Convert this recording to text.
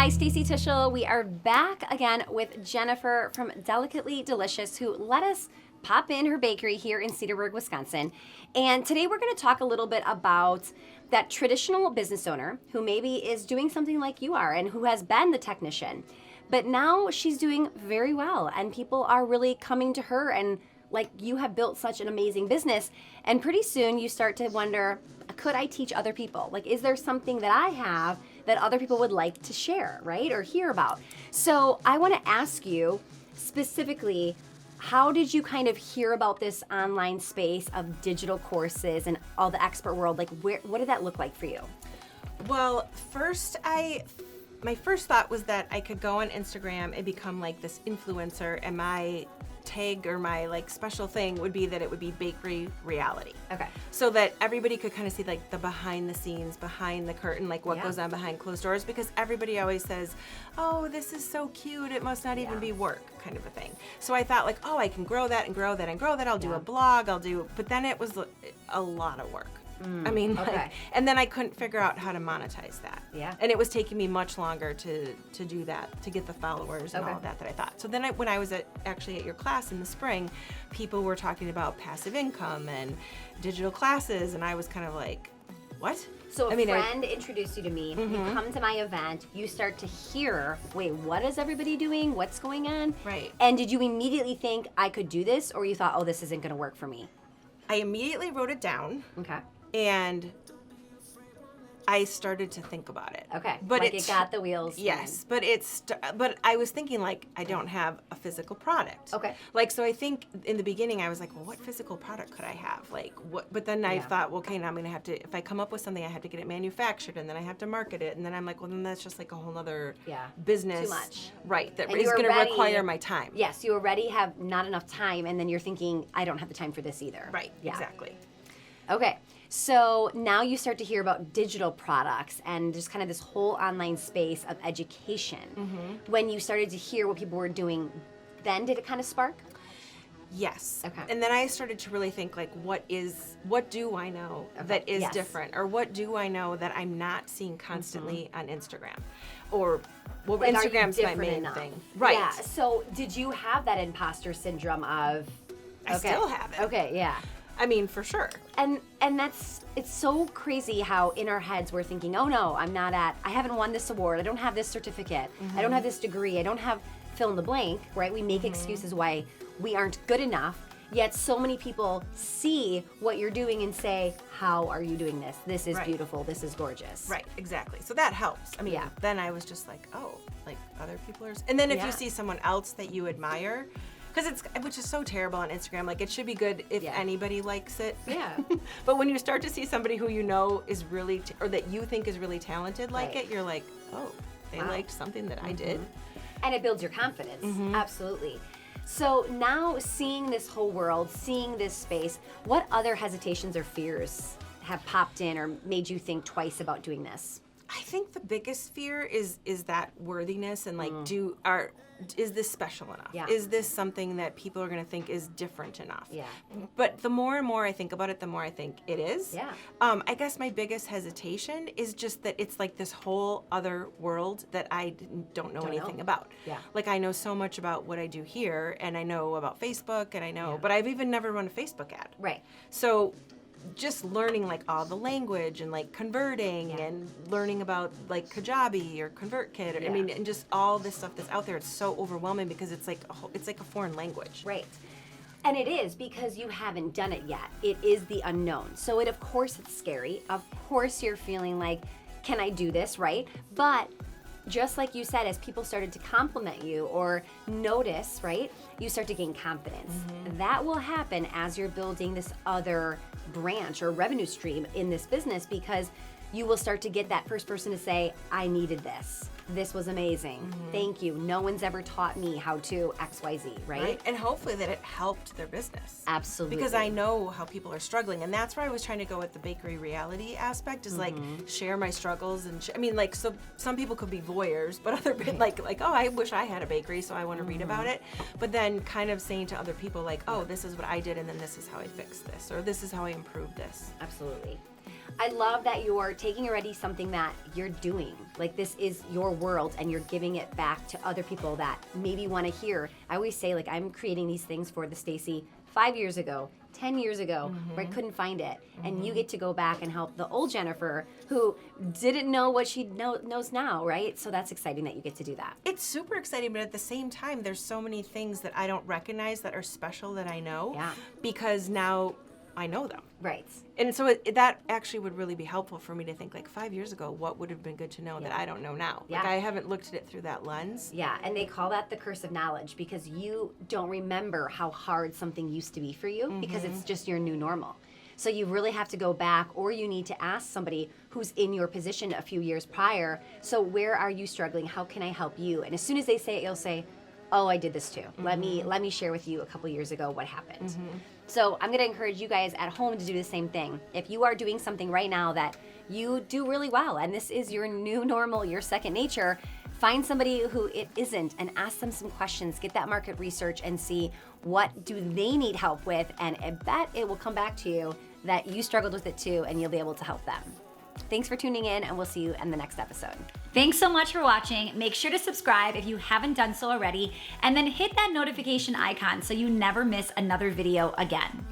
Hi, Stacy Tischel. We are back again with Jennifer from Delicately Delicious, who let us pop in her bakery here in Cedarburg, Wisconsin. And today we're going to talk a little bit about that traditional business owner who maybe is doing something like you are and who has been the technician. But now she's doing very well and people are really coming to her, and like, you have built such an amazing business, and pretty soon you start to wonder, could I teach other people? Like, is there something that I have that other people would like to share, right? Or hear about? So I want to ask you specifically, how did you kind of hear about this online space of digital courses and all the expert world? Like, what did that look like for you? Well, my first thought was that I could go on Instagram and become like this influencer, and my tag or my like special thing would be that it would be bakery reality. Okay. So that everybody could kind of see like the behind the scenes, behind the curtain, like what goes on behind closed doors, because everybody always says, oh, this is so cute, it must not even be work, kind of a thing. So I thought like, oh, I can grow that and grow that and grow that. I'll do a blog, but then it was a lot of work. I mean, like, and then I couldn't figure out how to monetize that. Yeah. And it was taking me much longer to do that, to get the followers and all of that I thought. So then when I was actually at your class in the spring, people were talking about passive income and digital classes, and I was kind of like, what? So a friend introduced you to me, you come to my event, you start to hear, wait, what is everybody doing? What's going on? Right. And did you immediately think I could do this, or you thought, oh, this isn't gonna work for me? I immediately wrote it down. Okay. And I started to think about it. Okay. But like it got the wheels. Yes, but but I was thinking like, I don't have a physical product. Okay. Like, so I think in the beginning I was like, well, what physical product could I have? Like, what? But then I thought, well, okay, now I'm gonna have to, if I come up with something, I have to get it manufactured, and then I have to market it, and then I'm like, well, then that's just like a whole other business. Too much. Right. That And is you gonna already require my time. Yes, you already have not enough time, and then you're thinking, I don't have the time for this either. Right. Yeah. Exactly. Okay. So now you start to hear about digital products and just kind of this whole online space of education. When you started to hear what people were doing, then did it kind of spark? Yes. Okay. And then I started to really think like, what do I know that is different? Or what do I know that I'm not seeing constantly on Instagram? Or, well, like, Instagram's my main thing. Right. Yeah. So did you have that imposter syndrome of... I still have it. Okay, yeah. I mean, for sure. And it's so crazy how in our heads we're thinking, oh no, I haven't won this award, I don't have this certificate, I don't have this degree, I don't have fill in the blank, right? We make excuses why we aren't good enough, yet so many people see what you're doing and say, how are you doing this? This is beautiful, this is gorgeous. Right, exactly. So that helps. I mean, then I was just like, oh, like other people are, and then if you see someone else that you admire, which is so terrible on Instagram. Like, it should be good if anybody likes it. Yeah. But when you start to see somebody who you know is really, or that you think is really talented like it, you're like, oh, they liked something that I did. And it builds your confidence. Absolutely. So now seeing this whole world, seeing this space, what other hesitations or fears have popped in or made you think twice about doing this? I think the biggest fear is that worthiness and like, is this special enough? Yeah. Is this something that people are going to think is different enough? Yeah. But the more and more I think about it, the more I think it is. Yeah. I guess my biggest hesitation is just that it's like this whole other world that I don't know anything about. Yeah. Like, I know so much about what I do here, and I know about Facebook, and I know, but I've even never run a Facebook ad. Right. So just learning like all the language and like converting and learning about like Kajabi or ConvertKit, or, I mean, and just all this stuff that's out there, it's so overwhelming because it's like a foreign language. Right. And it is, because you haven't done it yet. It is the unknown. So of course it's scary. Of course you're feeling like, can I do this, right? But just like you said, as people started to compliment you or notice, right, you start to gain confidence. That will happen as you're building this other branch or revenue stream in this business, because you will start to get that first person to say, I needed this. This was amazing. Thank you. No one's ever taught me how to XYZ, right? And hopefully that it helped their business. Absolutely. Because I know how people are struggling, and that's where I was trying to go with the bakery reality aspect, is like share my struggles. And I mean, like, so some people could be voyeurs, but other like, oh, I wish I had a bakery, so I want to read about it. But then kind of saying to other people like, oh, this is what I did, and then this is how I fixed this, or this is how I improved this. Absolutely. I love that you're taking already something that you're doing. Like this is your world and you're giving it back to other people that maybe want to hear. I always say like I'm creating these things for the Stacy 5 years ago, 10 years ago, where I couldn't find it. And you get to go back and help the old Jennifer who didn't know what she knows now, right? So that's exciting that you get to do that. It's super exciting, but at the same time, there's so many things that I don't recognize that are special that I know because now I know them. Right. And so that actually would really be helpful for me to think like 5 years ago, what would have been good to know that I don't know now? Like I haven't looked at it through that lens. Yeah, and they call that the curse of knowledge because you don't remember how hard something used to be for you because it's just your new normal. So you really have to go back or you need to ask somebody who's in your position a few years prior, so where are you struggling? How can I help you? And as soon as they say it, you'll say, oh, I did this too. Let me share with you a couple years ago what happened. So I'm gonna encourage you guys at home to do the same thing. If you are doing something right now that you do really well, and this is your new normal, your second nature, find somebody who it isn't and ask them some questions, get that market research and see what do they need help with, and I bet it will come back to you that you struggled with it too and you'll be able to help them. Thanks for tuning in, and we'll see you in the next episode. Thanks so much for watching. Make sure to subscribe if you haven't done so already, and then hit that notification icon so you never miss another video again.